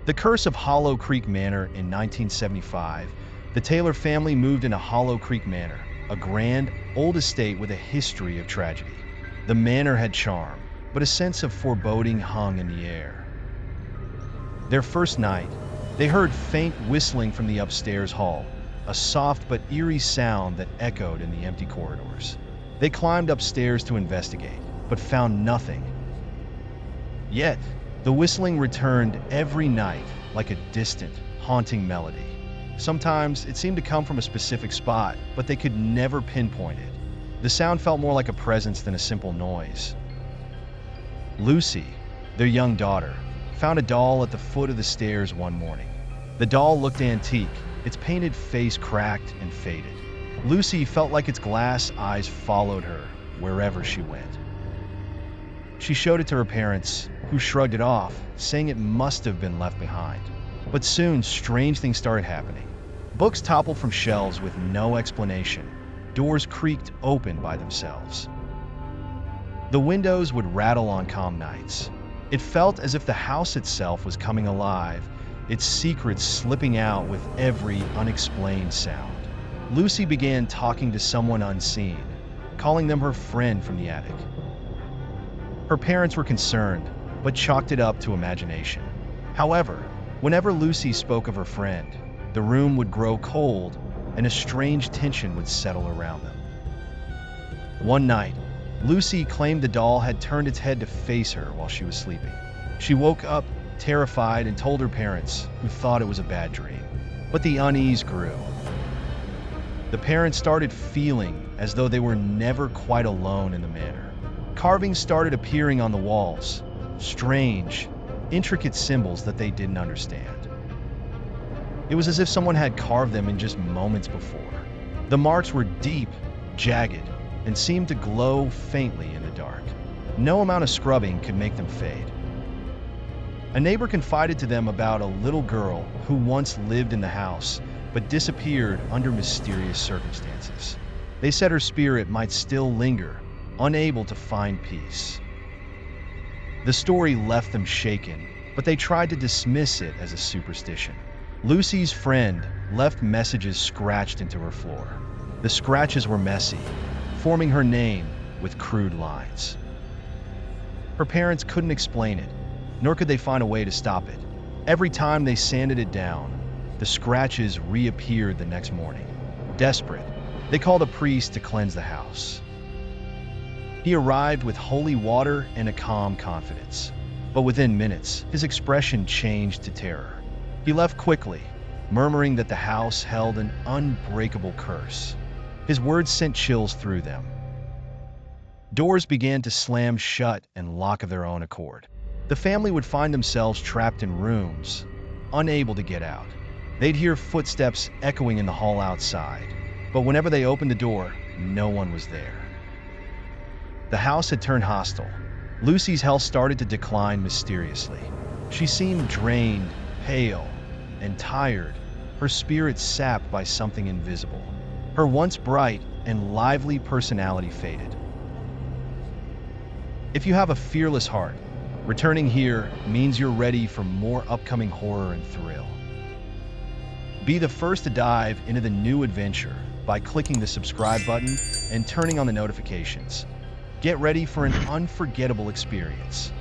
The curse of Hollow Creek Manor in 1975. The Taylor family moved into Hollow Creek Manor, a grand, old estate with a history of tragedy. The manor had charm, but a sense of foreboding hung in the air. Their first night, they heard faint whistling from the upstairs hall, a soft but eerie sound that echoed in the empty corridors. They climbed upstairs to investigate, but found nothing. Yet, the whistling returned every night like a distant, haunting melody. Sometimes it seemed to come from a specific spot, but they could never pinpoint it. The sound felt more like a presence than a simple noise. Lucy, their young daughter, found a doll at the foot of the stairs one morning. The doll looked antique, its painted face cracked and faded. Lucy felt like its glass eyes followed her wherever she went. She showed it to her parents, who shrugged it off, saying it must have been left behind. But soon, strange things started happening. Books toppled from shelves with no explanation. Doors creaked open by themselves. The windows would rattle on calm nights. It felt as if the house itself was coming alive, its secrets slipping out with every unexplained sound. Lucy began talking to someone unseen, calling them her friend from the attic. Her parents were concerned, but chalked it up to imagination. However, whenever Lucy spoke of her friend, the room would grow cold and a strange tension would settle around them. One night, Lucy claimed the doll had turned its head to face her while she was sleeping. She woke up terrified and told her parents, who thought it was a bad dream. But the unease grew. The parents started feeling as though they were never quite alone in the manor. Carvings started appearing on the walls, strange, intricate symbols that they didn't understand. It was as if someone had carved them in just moments before. The marks were deep, jagged, and seemed to glow faintly in the dark. No amount of scrubbing could make them fade. A neighbor confided to them about a little girl who once lived in the house, but disappeared under mysterious circumstances. They said her spirit might still linger, unable to find peace. The story left them shaken, but they tried to dismiss it as a superstition. Lucy's friend left messages scratched into her floor. The scratches were messy, forming her name with crude lines. Her parents couldn't explain it, nor could they find a way to stop it. Every time they sanded it down, the scratches reappeared the next morning. Desperate, they called a priest to cleanse the house. He arrived with holy water and a calm confidence. But within minutes, his expression changed to terror. He left quickly, murmuring that the house held an unbreakable curse. His words sent chills through them. Doors began to slam shut and lock of their own accord. The family would find themselves trapped in rooms, unable to get out. They'd hear footsteps echoing in the hall outside, but whenever they opened the door, no one was there. The house had turned hostile. Lucy's health started to decline mysteriously. She seemed drained, pale, and tired, her spirit sapped by something invisible. Her once bright and lively personality faded. If you have a fearless heart, returning here means you're ready for more upcoming horror and thrill. Be the first to dive into the new adventure by clicking the subscribe button and turning on the notifications. Get ready for an unforgettable experience.